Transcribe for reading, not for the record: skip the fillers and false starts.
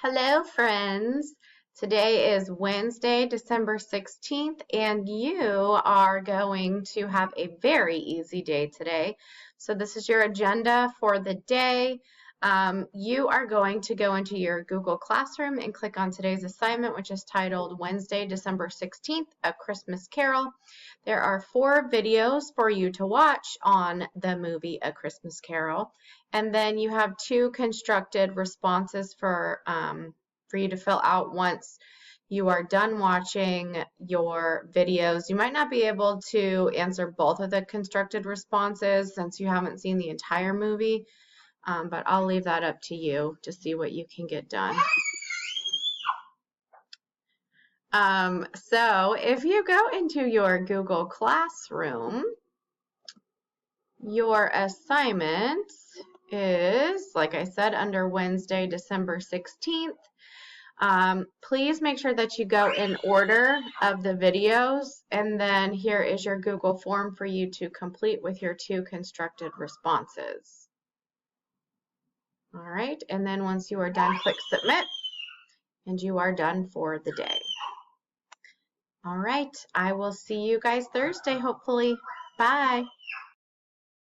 Hello, friends. Today is Wednesday, December 16th, and you are going to have a very easy day today. So this is your agenda for the day. You are going to go into your Google Classroom and click on today's assignment, which is titled Wednesday, December 16th, A Christmas Carol. There are 4 videos for you to watch on the movie A Christmas Carol. And then you have 2 constructed responses for you to fill out once you are done watching your videos. You might not be able to answer both of the constructed responses since you haven't seen the entire movie, but I'll leave that up to you to see what you can get done. So if you go into your Google Classroom, your assignment is, like I said, under Wednesday, December 16th. Please make sure that you go in order of the videos, and then here is your Google form for you to complete with your 2 constructed responses. All right, and then once you are done, click submit, and you are done for the day. All right, I will see you guys Thursday, hopefully. Bye.